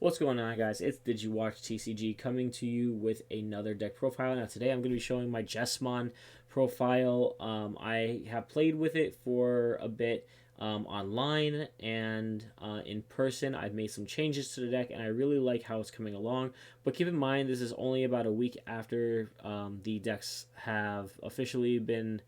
What's going on, guys? It's Digiwatch TCG coming to you with another deck profile. Now, today I'm going to be showing my Jesmon profile. I have played with it for a bit online and in person. I've made some changes to the deck, and I really like how it's coming along. But keep in mind, this is only about a week after the decks have officially been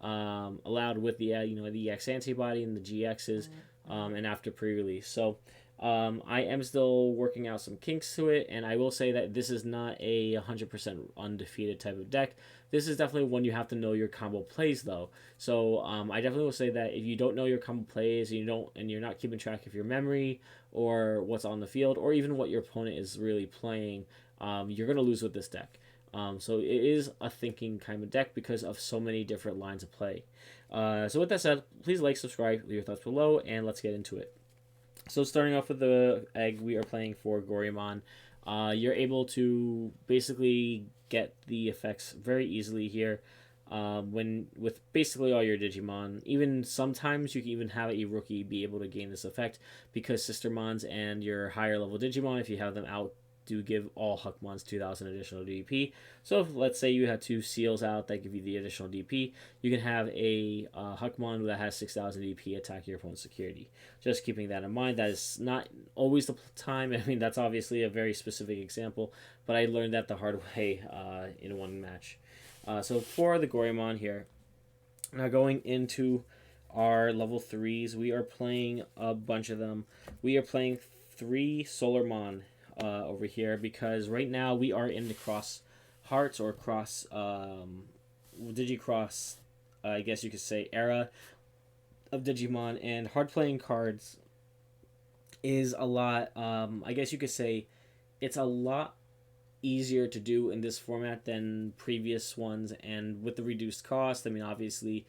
allowed with the the EX antibody and the GXs, and after pre-release. So I am still working out some kinks to it, and I will say that this is not a 100% undefeated type of deck. This is definitely one you have to know your combo plays, though. So I definitely will say that if you don't know your combo plays, and you're not keeping track of your memory or what's on the field, or even what your opponent is really playing, you're gonna lose with this deck. So it is a thinking kind of deck because of so many different lines of play. So with that said, please like, subscribe, leave your thoughts below, and let's get into it. So starting off with the egg, we are playing for Goremon. You're able to basically get the effects very easily here. When with basically all your Digimon, even sometimes you can even have a rookie be able to gain this effect because Sistermons and your higher level Digimon, if you have them out, do give all Huckmons 2,000 additional DP. So if, let's say you have two seals out that give you the additional DP, you can have a Huckmon that has 6,000 DP attack your opponent's security. Just keeping that in mind, that is not always the time. I mean, that's obviously a very specific example, but I learned that the hard way in one match. So for the Goremon here, now going into our level 3s, we are playing a bunch of them. We are playing 3 Solarmon over here because right now we are in the cross hearts or cross digicross, I guess you could say, era of Digimon, and hard playing cards is a lot, I guess you could say it's a lot easier to do in this format than previous ones, and with the reduced cost, I mean, obviously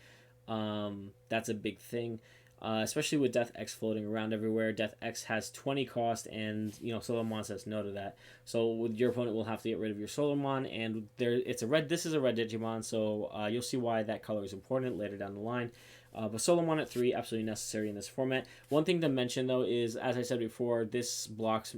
that's a big thing. Especially with Death X floating around everywhere. Death X has 20 cost, and Solarmon says no to that. So with your opponent will have to get rid of your Solarmon, and it's a red. This is a red Digimon, so you'll see why that color is important later down the line. But Solarmon at 3, absolutely necessary in this format. One thing to mention though is, as I said before, this blocks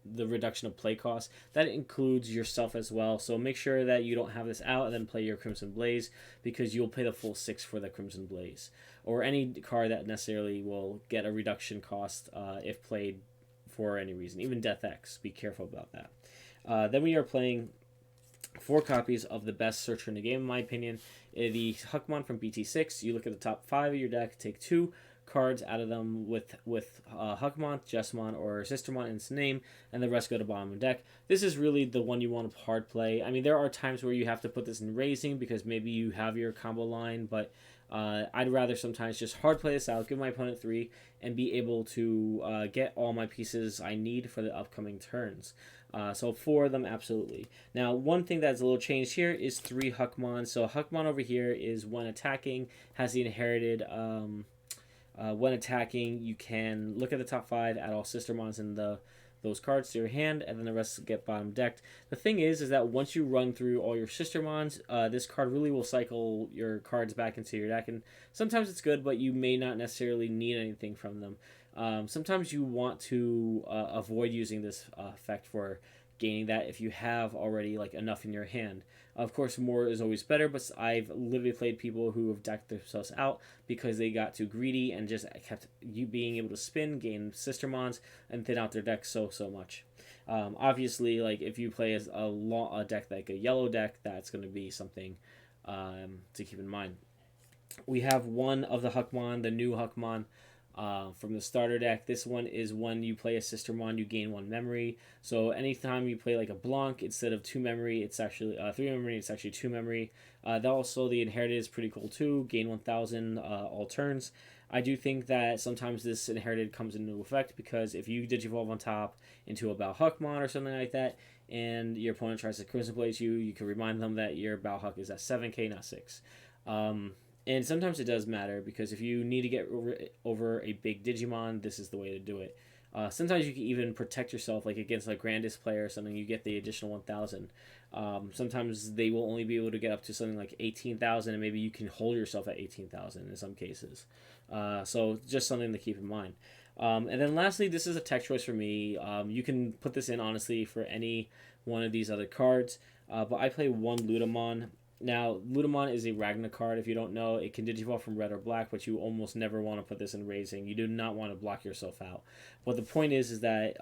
the reduction of play cost. That includes yourself as well, so make sure that you don't have this out and then play your Crimson Blaze, because you'll pay the full 6 for the Crimson Blaze, or any card that necessarily will get a reduction cost if played for any reason. Even Death X, be careful about that. Then we are playing 4 copies of the best searcher in the game, in my opinion. The Huckmon from BT6. You look at the top 5 of your deck, take 2 cards out of them with Huckmon, Jesmon, or Sistermon in its name, and the rest go to bottom of the deck. This is really the one you want to hard play. I mean, there are times where you have to put this in raising because maybe you have your combo line, but I'd rather sometimes just hard play this out, give my opponent 3, and be able to get all my pieces I need for the upcoming turns. So 4 of them, absolutely. Now, one thing that's a little changed here is 3 Huckmon. So Huckmon over here is when attacking, has the inherited... when attacking, you can look at the top 5, add all Sistermons in those cards to your hand, and then the rest get bottom decked. The thing is that once you run through all your Sistermons, this card really will cycle your cards back into your deck, and sometimes it's good, but you may not necessarily need anything from them. Sometimes you want to avoid using this effect for gaining that if you have already enough in your hand. Of course, more is always better, but I've literally played people who have decked themselves out because they got too greedy and just kept you being able to spin, gain Sistermons, and thin out their deck so much. Obviously, if you play as a deck like a yellow deck, that's going to be something to keep in mind. We have one of the Huckmon, the new Huckmon, from the starter deck. This one is when you play a Sistermon, you gain 1 memory. So anytime you play a Blanc, instead of 2 memory, it's actually 3 memory, it's actually 2 memory. Also, the inherited is pretty cool too, gain 1,000 all turns. I do think that sometimes this inherited comes into effect because if you Digivolve on top into a Huckmon or something like that, and your opponent tries to Crimson Blaze you, you can remind them that your Huck is at 7k, not 6. And sometimes it does matter, because if you need to get over a big Digimon, this is the way to do it. Sometimes you can even protect yourself, against a Grandis player or something, you get the additional 1,000. Sometimes they will only be able to get up to something like 18,000, and maybe you can hold yourself at 18,000 in some cases. So just something to keep in mind. And then lastly, this is a tech choice for me. You can put this in honestly for any one of these other cards, but I play one Ludamon. Now, Ludamon is a Ragna card. If you don't know, it can digivolve from red or black, but you almost never want to put this in raising. You do not want to block yourself out. But the point is that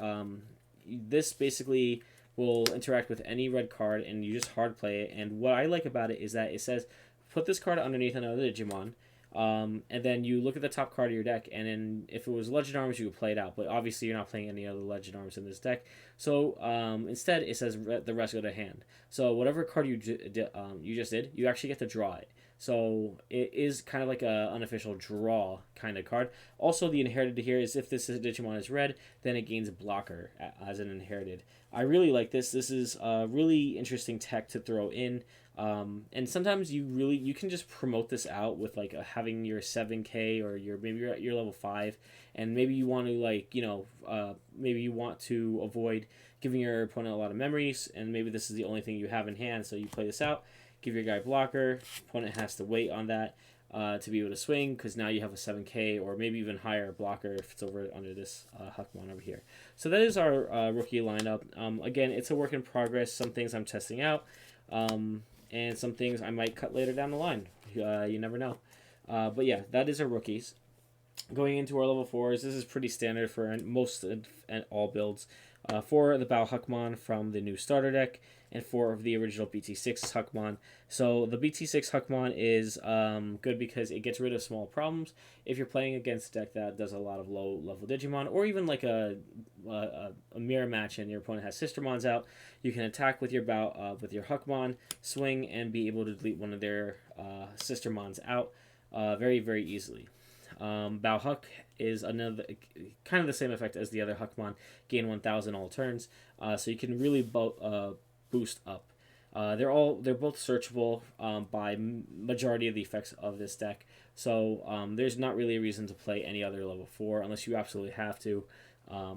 this basically will interact with any red card, and you just hard play it. And what I like about it is that it says, put this card underneath another Digimon, and then you look at the top card of your deck, and then if it was Legend Arms, you could play it out. But obviously, you're not playing any other Legend Arms in this deck. So instead, it says the rest go to hand. So whatever card you just did, you actually get to draw it. So it is kind of like a unofficial draw kind of card. Also, the inherited here is if this Digimon is red, then it gains a blocker as an inherited. I really like this. This is a really interesting tech to throw in. And sometimes you can just promote this out with like having your 7K or your level 5, and maybe you want to maybe you want to avoid giving your opponent a lot of memories, and maybe this is the only thing you have in hand, so you play this out, give your guy blocker, opponent has to wait on that to be able to swing, because now you have a 7K or maybe even higher blocker if it's over under this Huckmon over here. So that is our rookie lineup. Again, it's a work in progress. Some things I'm testing out. And some things I might cut later down the line. You never know. But yeah, that is our rookies. Going into our level 4s, this is pretty standard for most and all builds. 4 of the Bao Huckmon from the new starter deck, and 4 of the original BT6 Huckmon. So the BT6 Huckmon is good because it gets rid of small problems. If you're playing against a deck that does a lot of low-level Digimon, or even like a mirror match and your opponent has Sistermons out, you can attack with your with your Huckmon, swing, and be able to delete one of their Sistermons out very, very easily. Bao Huck is another kind of the same effect as the other Huckmon, gain 1,000 all turns, so you can really boost up. They're both searchable by majority of the effects of this deck, so there's not really a reason to play any other level 4 unless you absolutely have to.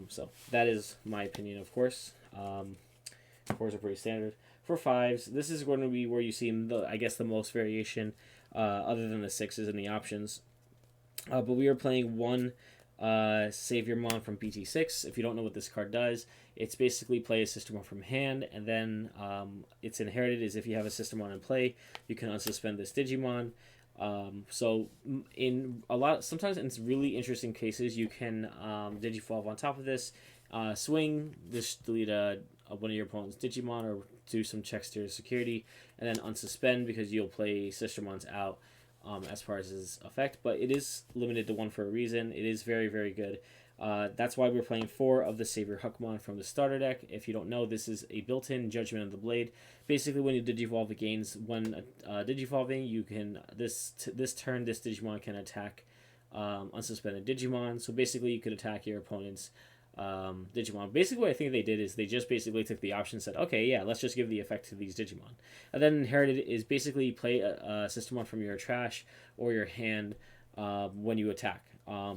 So that is my opinion, of course. 4s are pretty standard. For 5s, this is going to be where you see the most variation, other than the 6s and the options. But we are playing one Saviormon from BT6. If you don't know what this card does, it's basically play a Sistermon from hand, and then it's inherited is if you have a Sistermon in play, you can unsuspend this Digimon. So sometimes in really interesting cases, you can Digivolve on top of this, swing, just delete one of your opponent's Digimon or do some checks to your security, and then unsuspend because you'll play Sistermons out. As far as his effect, but it is limited to 1 for a reason. It is very, very good. That's why we're playing 4 of the Savior Huckmon from the starter deck. If you don't know, this is a built-in Judgment of the Blade. Basically, when you Digivolve, it gains when Digivolving, you can this turn this Digimon can attack unsuspended Digimon. So basically, you could attack your opponent's Digimon. Basically, what I think they did is they just basically took the option and said, okay, yeah, let's just give the effect to these Digimon. And then inherited is basically play a Sistermon from your trash or your hand when you attack.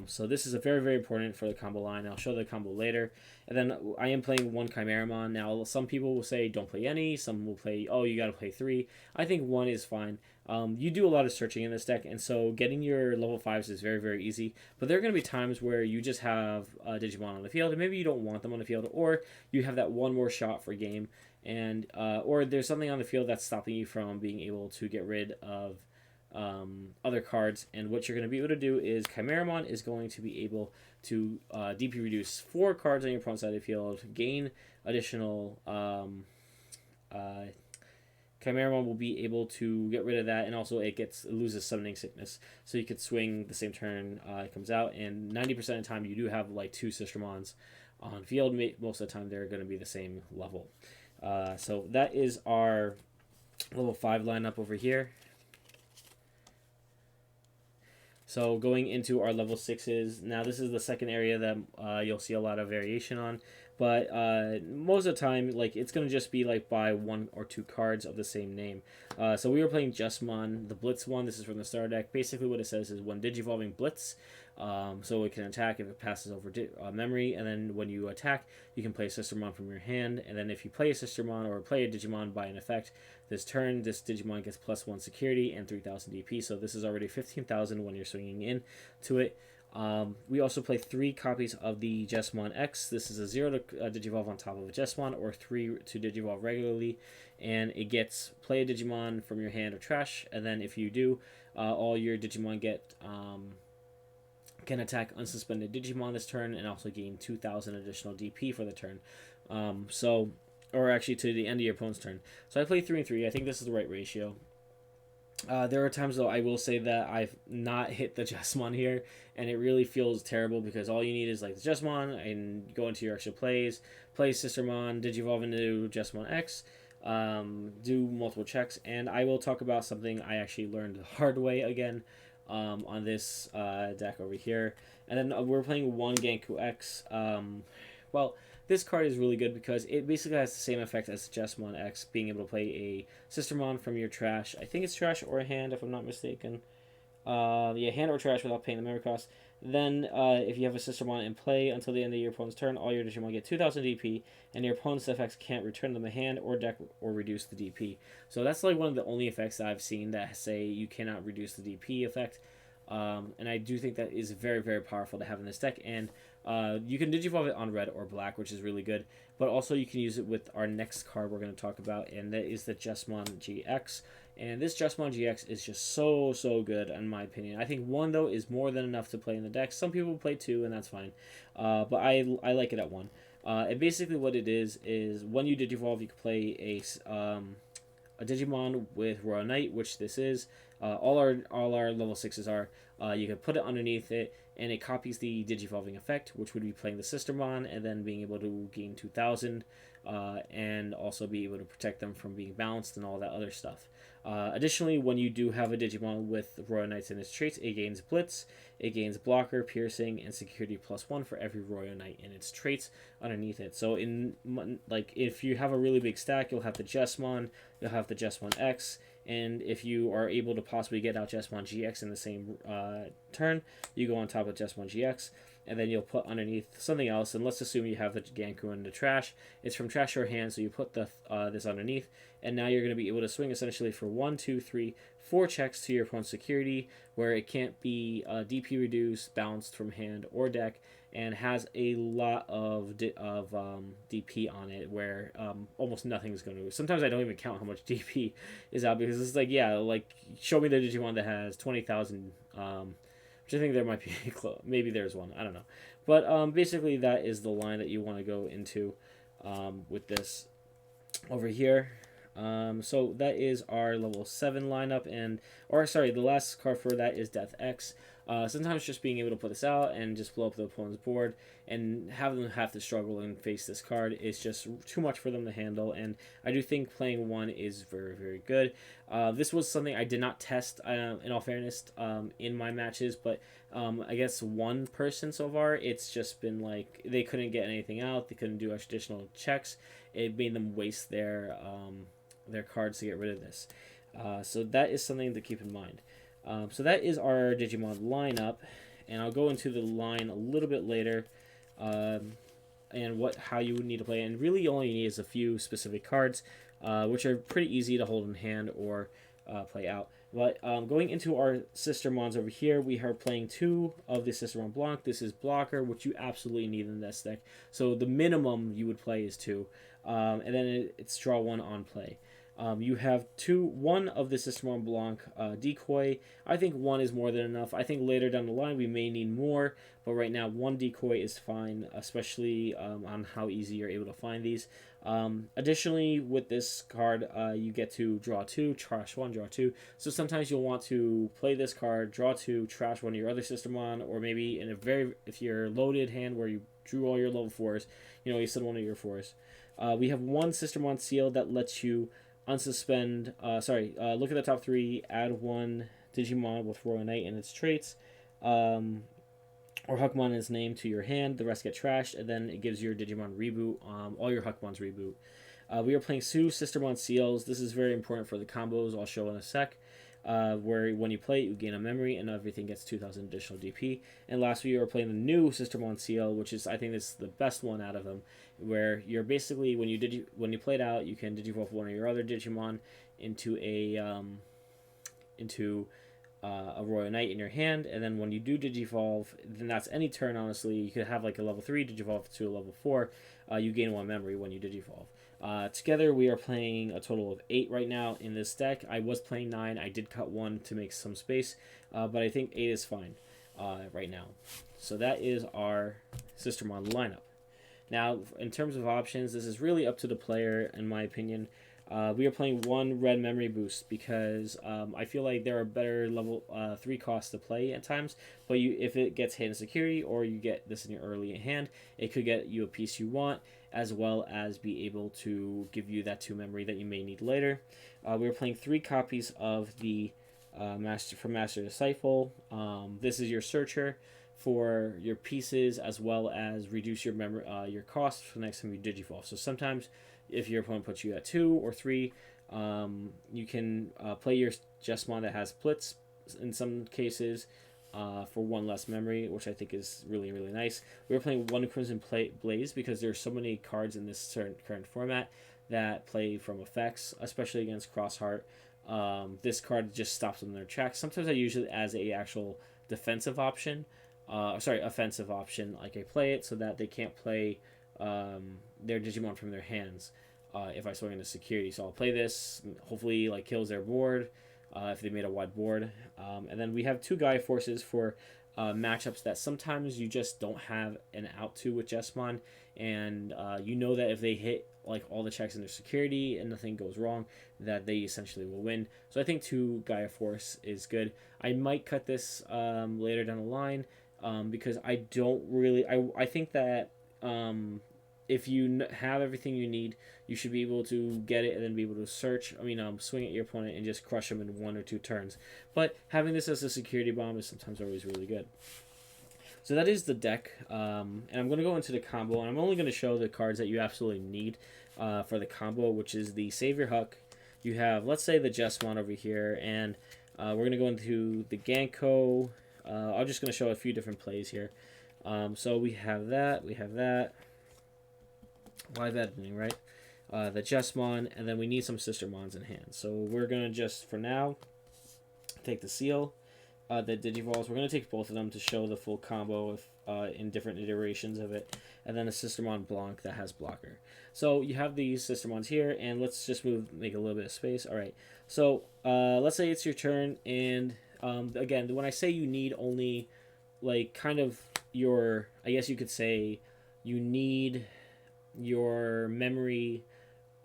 So this is a very, very important for the combo line. I'll show the combo later. And then I am playing 1 Chimeramon. Now, some people will say don't play any. Some will play, oh, you got to play 3. I think 1 is fine. You do a lot of searching in this deck, and so getting your level 5s is very, very easy. But there are going to be times where you just have Digimon on the field, and maybe you don't want them on the field, or you have that one more shot for game, and or there's something on the field that's stopping you from being able to get rid of other cards. And what you're going to be able to do is Chimeramon is going to be able to DP reduce 4 cards on your opponent's side of the field, gain additional Chimeramon will be able to get rid of that, and also it loses Summoning Sickness, so you could swing the same turn it comes out, and 90% of the time you do have like 2 Sistermons on field. Most of the time they're going to be the same level. So that is our level 5 lineup over here. So going into our level 6s, now this is the second area that you'll see a lot of variation on. But most of the time, like, it's going to just be like by 1 or 2 cards of the same name. So we were playing Jesmon, the Blitz one. This is from the starter deck. Basically what it says is when Digivolving Blitz, so it can attack if it passes over memory, and then when you attack, you can play a Sistermon from your hand, and then if you play a Sistermon or play a Digimon by an effect, this turn, this Digimon gets +1 security and 3,000 DP, so this is already 15,000 when you're swinging in to it. We also play 3 copies of the Jesmon X. This is a 0 to Digivolve on top of a Jesmon, or 3 to Digivolve regularly, and it gets play a Digimon from your hand or trash, and then if you do, all your Digimon can attack unsuspended Digimon this turn, and also gain 2,000 additional DP for the turn. Or actually to the end of your opponent's turn. So I play 3 and 3. I think this is the right ratio. There are times though I will say that I've not hit the Jesmon here, and it really feels terrible because all you need is like the Jesmon and go into your extra plays, play Sistermon, Digivolve into Jesmon X, do multiple checks, and I will talk about something I actually learned the hard way again on this deck over here. And then we're playing one Genku X. Well, this card is really good because it basically has the same effect as Jesmon X, being able to play a Sistermon from your trash. I think it's trash or hand, if I'm not mistaken. Yeah, hand or trash without paying the memory cost. Then, if you have a Sistermon in play until the end of your opponent's turn, all your Digimon get 2,000 DP, and your opponent's effects can't return them to hand or deck or reduce the DP. So that's like one of the only effects that I've seen that say you cannot reduce the DP effect. And I do think that is very, very powerful to have in this deck. And you can Digivolve it on red or black, which is really good. But also you can use it with our next card we're going to talk about, and that is the Jesmon GX. And this Jesmon GX is just so, so good, in my opinion. I think 1, though, is more than enough to play in the deck. Some people play 2, and that's fine. But I like it at 1. And basically what it is when you Digivolve, you can play a Digimon with Royal Knight, which this is. All our level 6s are. You can put it underneath it, and it copies the Digivolving effect, which would be playing the Sistermon, and then being able to gain 2,000, and also be able to protect them from being bounced and all that other stuff. Additionally, when you do have a Digimon with Royal Knights in its traits, it gains Blitz, it gains Blocker, Piercing, and Security +1 for every Royal Knight in its traits underneath it. So if you have a really big stack, you'll have the Jesmon, you'll have the Jesmon X, and if you are able to possibly get out Jesmon GX in the same turn, you go on top of Jesmon GX, and then you'll put underneath something else. And let's assume you have the Genku in the trash. It's from trash or hand, so you put this underneath, and now you're going to be able to swing essentially for 1, 2, 3, 4 checks to your opponent's security, where it can't be DP reduced, bounced from hand or deck, and has a lot of DP on it, where almost nothing is going to. Sometimes I don't even count how much DP is out, because it's like, yeah, like show me the Digimon that has 20,000. Which I think there might be maybe there's one, I don't know, but basically that is the line that you want to go into with this over here. So that is our level 7 lineup, the last card for that is Death X. Sometimes just being able to put this out and just blow up the opponent's board and have them have to struggle and face this card is just too much for them to handle, and I do think playing 1 is very, very good. This was something I did not test, in all fairness, in my matches, but I guess one person so far, it's just been like they couldn't get anything out, they couldn't do additional checks, it made them waste their cards to get rid of this. So that is something to keep in mind. So that is our Digimon lineup, and I'll go into the line a little bit later, and how you would need to play. And really, all you need is a few specific cards, which are pretty easy to hold in hand or play out. But going into our Sistermons over here, we are playing 2 of the Sistermon Blanc. This is Blocker, which you absolutely need in this deck. So the minimum you would play is 2, and then it's draw 1 on play. You have 1 of the Sistermon Blanc decoy. I think 1 is more than enough. I think later down the line we may need more, but right now 1 decoy is fine, especially on how easy you're able to find these. Additionally, with this card, you get to draw 2, trash 1, draw 2. So sometimes you'll want to play this card, draw 2, trash 1 of your other Sistermon, or maybe if you're loaded hand where you drew all your level 4s, you send one of your 4s. We have 1 Sistermon seal that lets you unsuspend, look at the top 3, add 1 Digimon with Royal Knight and its traits, or Huckmon is named to your hand, the rest get trashed, and then it gives your Digimon reboot, all your Huckmons reboot. We are playing 2 Sistermon seals. This is very important for the combos, I'll show in a sec, where when you play it, you gain a memory, and everything gets 2,000 additional DP. And lastly, you are playing the new Sistermon seal, which is, I think this is the best one out of them, where you're basically, when you play it out, you can Digivolve one of your other Digimon into a Royal Knight in your hand, and then when you do Digivolve, then that's any turn, honestly. You could have like a level 3 Digivolve to a level 4. You gain 1 memory when you Digivolve. Together, we are playing a total of 8 right now in this deck. I was playing 9. I did cut 1 to make some space, but I think 8 is fine right now. So that is our Sistermon lineup. Now, in terms of options, this is really up to the player, in my opinion. We are playing 1 red memory boost because I feel like there are better level 3 costs to play at times. But if it gets hit in security or you get this in your early hand, it could get you a piece you want, as well as be able to give you that 2 memory that you may need later. We are playing 3 copies of the Master Disciple. This is your searcher for your pieces, as well as reduce your your cost for the next time you Digivolve. So sometimes if your opponent puts you at 2 or 3, you can play your Jesmon that has splits in some cases for 1 less memory, which I think is really, really nice. We're playing 1 Crimson Blaze because there's so many cards in this current format that play from effects, especially against Crossheart. This card just stops them in their tracks. Sometimes I use it as a actual defensive option. Offensive option. Like I play it so that they can't play their Digimon from their hands if I swing into security. So I'll play this, hopefully like kills their board if they made a wide board. And then we have 2 Gaia Forces for matchups that sometimes you just don't have an out to with Jesmon, and you know that if they hit like all the checks in their security and nothing goes wrong, that they essentially will win. So I think 2 Gaia Force is good. I might cut this later down the line because I don't really... I think that if you have everything you need, you should be able to get it and then be able to swing at your opponent and just crush them in 1 or 2 turns. But having this as a security bomb is sometimes always really good. So that is the deck, and I'm going to go into the combo, and I'm only going to show the cards that you absolutely need for the combo, which is the Savior Huck. You have, let's say, the Jesmon over here, and we're going to go into the Ganko. I'm just going to show a few different plays here. So we have that, live editing, right? The Jesmon, and then we need some Sistermons in hand. So we're going to just, for now, take the Seal, the Digivolves. We're going to take both of them to show the full combo in different iterations of it. And then a Sistermon Blanc that has blocker. So you have these Sistermons here, and let's just make a little bit of space. All right. So let's say it's your turn, and again, when I say you need only, like, kind of your, I guess you could say you need your memory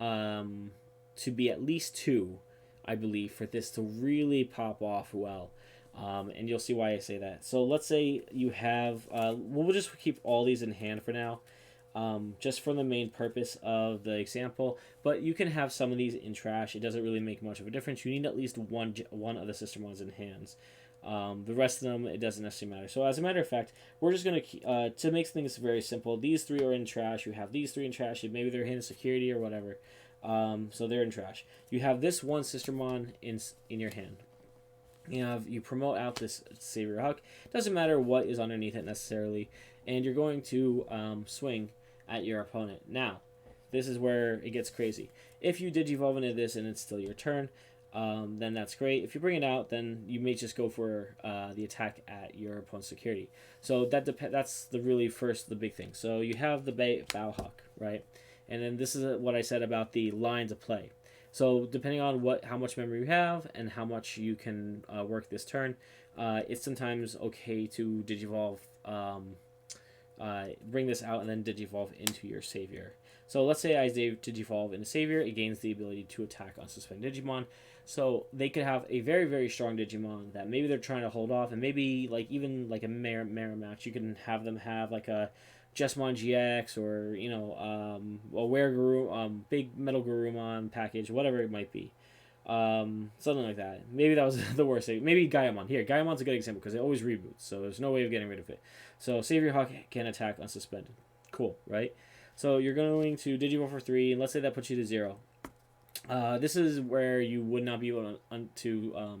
to be at least 2, I believe, for this to really pop off well. And you'll see why I say that. So let's say you have, we'll just keep all these in hand for now, just for the main purpose of the example. But you can have some of these in trash. It doesn't really make much of a difference. You need at least one of the Sistermons in hands. The rest of them, it doesn't necessarily matter. So as a matter of fact, we're just going to make things very simple. These 3 are in trash. You have these 3 in trash. Maybe they're hidden security or whatever. So they're in trash. You have this 1 Sistermon in your hand. You promote out this Savior Huck. Doesn't matter what is underneath it necessarily. And you're going to swing at your opponent. Now, this is where it gets crazy. If you Digivolve into this and it's still your turn, then that's great. If you bring it out, then you may just go for the attack at your opponent's security. So that's the big thing. So you have the Bow Huck, right? And then this is what I said about the lines of play. So depending on how much memory you have and how much you can work this turn, it's sometimes okay to Digivolve, bring this out and then Digivolve into your Savior. So let's say I Digivolve into Savior, it gains the ability to attack on suspended Digimon. So they could have a very, very strong Digimon that maybe they're trying to hold off, and maybe even like a Mara match, you can have them have like a Jesmon GX or a big Metal Garurumon package, whatever it might be, something like that. Maybe that was the worst thing. Maybe Gaiamon. Here, Gaiamon's a good example because it always reboots, so there's no way of getting rid of it. So Savior Hawk can attack unsuspended. Cool, right? So you're going to Digivolve for 3, and let's say that puts you to 0. This is where you would not be able to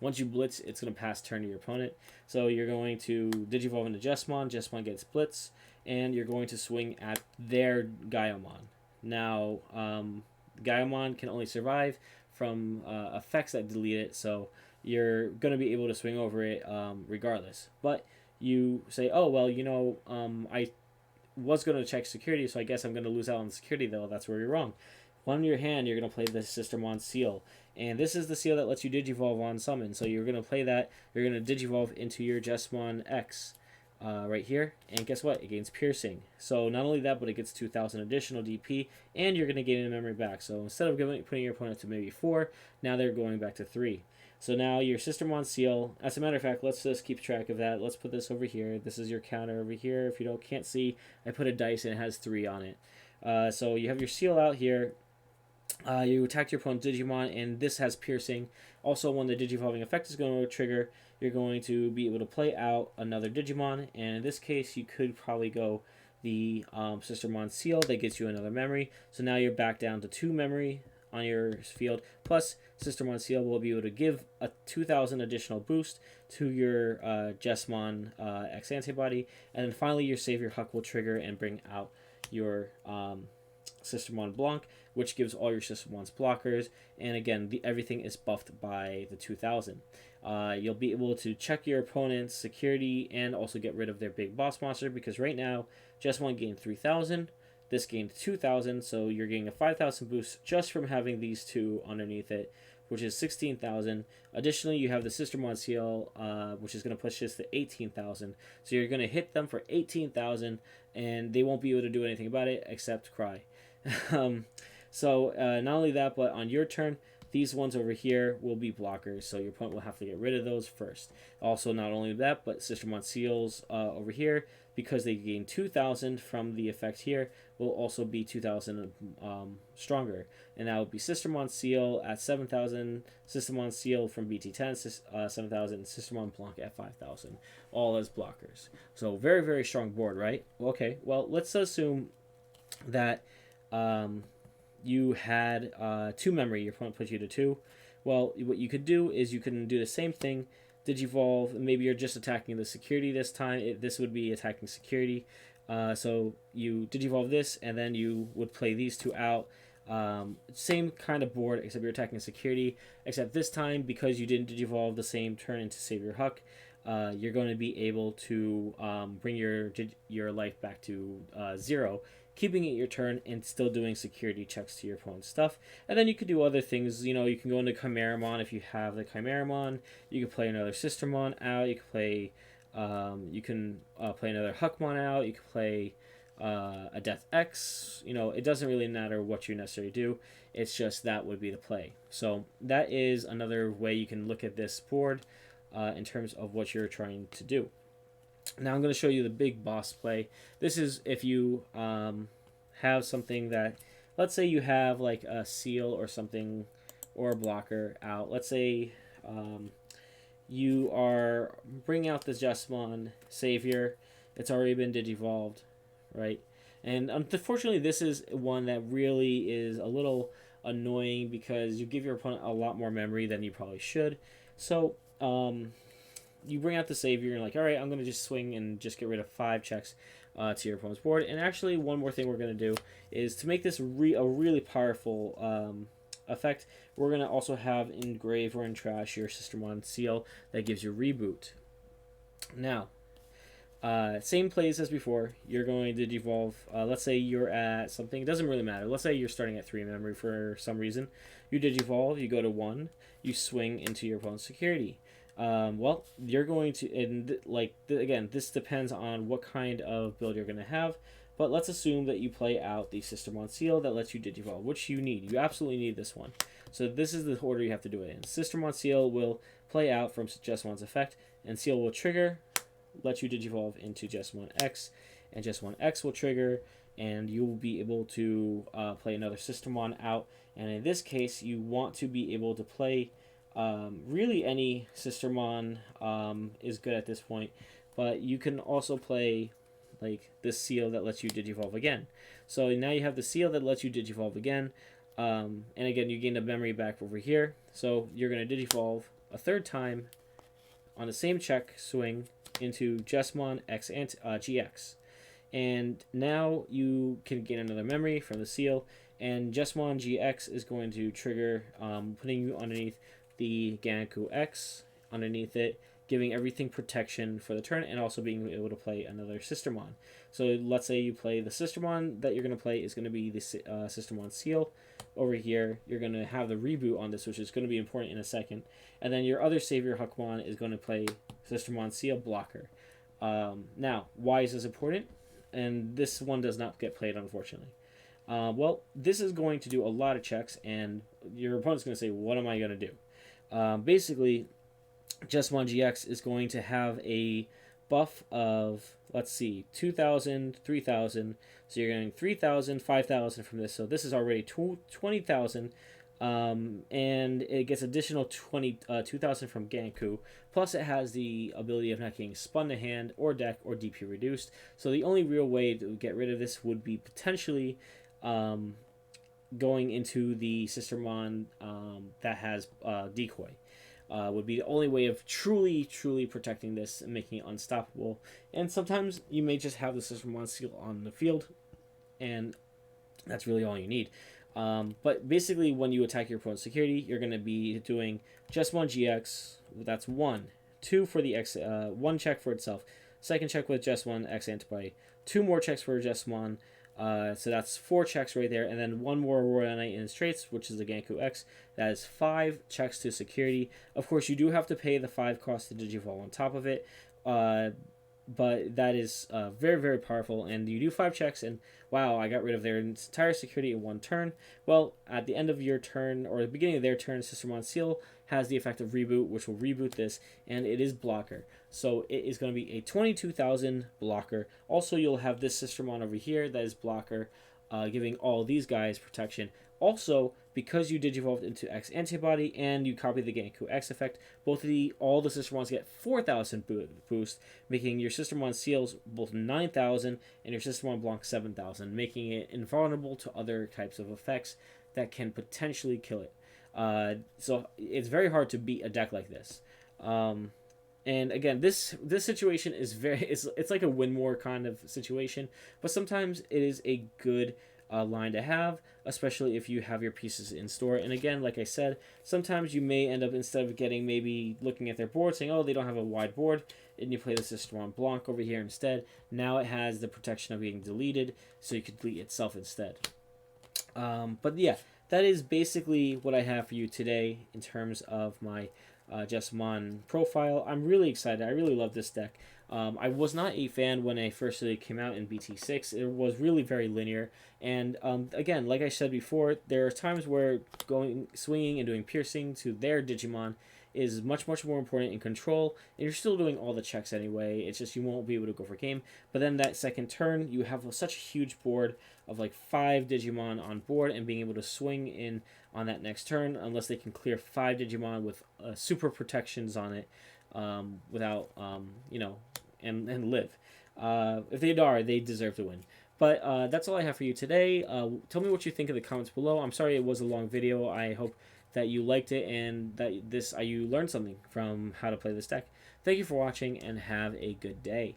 once you blitz, it's going to pass turn to your opponent. So you're going to Digivolve into Jesmon. Jesmon gets blitz, and you're going to swing at their Gaiamon. Now, Gaiamon can only survive from effects that delete it. So you're going to be able to swing over it regardless. But you say, oh, well, I was going to check security, so I guess I'm going to lose out on security, though. That's where you're wrong. On your hand, you're going to play the Sistermon seal. And this is the seal that lets you Digivolve on summon. So you're going to play that. You're going to Digivolve into your Jesmon X right here. And guess what? It gains piercing. So not only that, but it gets 2,000 additional DP. And you're going to gain a memory back. So instead of putting your opponent to maybe 4, now they're going back to 3. So now your Sistermon seal, as a matter of fact, let's just keep track of that. Let's put this over here. This is your counter over here. If you can't see, I put a dice and it has 3 on it. So you have your seal out here. You attack your opponent's Digimon, and this has piercing. Also, when the Digivolving effect is going to trigger, you're going to be able to play out another Digimon, and in this case, you could probably go the Sistermon seal that gets you another memory. So now you're back down to 2 memory on your field, plus Sistermon seal will be able to give a 2,000 additional boost to your Jesmon X antibody, and then finally your Savior Huck will trigger and bring out your Sistermon Blanc, which gives all your Sistermons blockers, and again, everything is buffed by the 2,000. You'll be able to check your opponent's security and also get rid of their big boss monster, because right now, Jesmon gained 3,000, this gained 2,000, so you're getting a 5,000 boost just from having these two underneath it, which is 16,000. Additionally, you have the Sistermon seal, which is going to push this to 18,000. So you're going to hit them for 18,000, and they won't be able to do anything about it except cry. So not only that, but on your turn, these ones over here will be blockers, so your opponent will have to get rid of those first. Also, not only that, but Sistermon seals over here, because they gain 2,000 from the effect here, will also be 2,000 stronger. And that would be Sistermon seal at 7,000, Sistermon seal from BT10, 7,000, and Sistermon Blanc at 5,000, all as blockers. So very, very strong board, right? Okay, well, let's assume that you had 2 memory, your opponent put you to 2. Well, what you could do is you can do the same thing, Digivolve. Maybe you're just attacking the security this time. This would be attacking security. So you Digivolve this, and then you would play these 2 out. Same kind of board, except you're attacking security. Except this time, because you didn't Digivolve the same turn into Savior Huck, you're going to be able to bring your life back to 0, keeping it your turn and still doing security checks to your opponent's stuff. And then you could do other things. You can go into Chimeramon if you have the Chimeramon. You can play another Sistermon out. You can play play another Huckmon out. You can play a Death X. It doesn't really matter what you necessarily do. It's just that would be the play. So that is another way you can look at this board in terms of what you're trying to do. Now I'm going to show you the big boss play. This is if you have something that, let's say you have like a seal or something, or a blocker out. Let's say you are bringing out the Jesmon Savior. It's already been Digivolved, right? And unfortunately, this is one that really is a little annoying because you give your opponent a lot more memory than you probably should. So you bring out the Savior, and you're like, all right, I'm going to just swing and just get rid of 5 checks to your opponent's board. And actually, one more thing we're going to do is to make this a really powerful effect, we're going to also have Engrave or Entrash your Sistermon seal that gives you Reboot. Now, same plays as before. You're going to Digivolve. Let's say you're at something. It doesn't really matter. Let's say you're starting at 3 memory for some reason. You Digivolve. You go to 1. You swing into your opponent's security. Well, you're going to, and again, this depends on what kind of build you're going to have, but let's assume that you play out the Sistermon seal that lets you Digivolve, which you need. You absolutely need this one. So this is the order you have to do it in. Sistermon seal will play out from Jesmon's effect, and seal will trigger, let you Digivolve into Jesmon X, and Jesmon X will trigger, and you will be able to play another Sistermon out, and in this case, you want to be able to play really any Sistermon is good at this point, but you can also play like this seal that lets you Digivolve again. So now you have the seal that lets you Digivolve again, and again you gain a memory back over here. So you're going to Digivolve a 3rd time on the same check swing into Jesmon X and GX, and now you can gain another memory from the seal, and Jesmon GX is going to trigger, putting you underneath the Ganku X underneath it, giving everything protection for the turn, and also being able to play another Sistermon. So let's say you play the Sistermon that you're going to play is going to be the Sistermon Seal. Over here, you're going to have the reboot on this, which is going to be important in a second. And then your other Savior Huckmon is going to play Sistermon Seal Blocker. Now, why is this important? And this one does not get played, unfortunately. Well, this is going to do a lot of checks, and your opponent's going to say, what am I going to do? Basically, Jesmon GX is going to have a buff of, let's see, 2,000, 3,000. So you're getting 3,000, 5,000 from this. So this is already 20,000. And it gets additional 2,000 from Ganku. Plus, it has the ability of not getting spun to hand or deck or DP reduced. So the only real way to get rid of this would be potentially going into the Sistermon that has Decoy. Would be the only way of truly protecting this and making it unstoppable. And sometimes you may just have the Sistermon Seal on the field, and that's really all you need. But basically, when you attack your opponent's security, you're going to be doing Jesmon GX. That's 1. 2 for the X. 1 check for itself. Second check with Jesmon X antibody. 2 more checks for Jesmon. So that's 4 checks right there, and then 1 more Royal Knight in his traits, which is the Ganku X. That is 5 checks to security. Of course, you do have to pay the 5 cost to Digivolve on top of it, but that is very powerful. And you do 5 checks, and wow, I got rid of their entire security in 1 turn. Well, at the end of your turn, or the beginning of their turn, Sistermon Seal has the effect of reboot, which will reboot this, and it is blocker. So it is going to be a 22,000 blocker. Also, you'll have this Sistermon over here that is blocker, giving all these guys protection. Also, because you digivolved into X antibody and you copy the Ganku X effect, all the Sistermons get 4,000 boost, making your Sistermon Seals both 9,000 and your Sistermon Blanc 7,000, making it invulnerable to other types of effects that can potentially kill it. So it's very hard to beat a deck like this. And again, this situation is it's like a win more kind of situation, but sometimes it is a good line to have, especially if you have your pieces in store. And again, like I said, sometimes you may end up, instead of maybe looking at their board saying, oh, they don't have a wide board, and you play the Sistermon Blanc over here instead. Now it has the protection of being deleted, so you could delete itself instead. But yeah, that is basically what I have for you today in terms of my Jesmon profile. I'm really excited. I really love this deck. I was not a fan when I first came out in BT6. It was really very linear. And again, like I said before, there are times where swinging and doing piercing to their Digimon is much more important in control, and you're still doing all the checks anyway. It's just you won't be able to go for game. But then that second turn, you have such a huge board of like 5 Digimon on board, and being able to swing in on that next turn, unless they can clear 5 Digimon with super protections on it, without and live. If they are, they deserve to win. But that's all I have for you today. Tell me what you think in the comments below. I'm sorry it was a long video. I hope that you liked it and that you learned something from how to play this deck. Thank you for watching, and have a good day.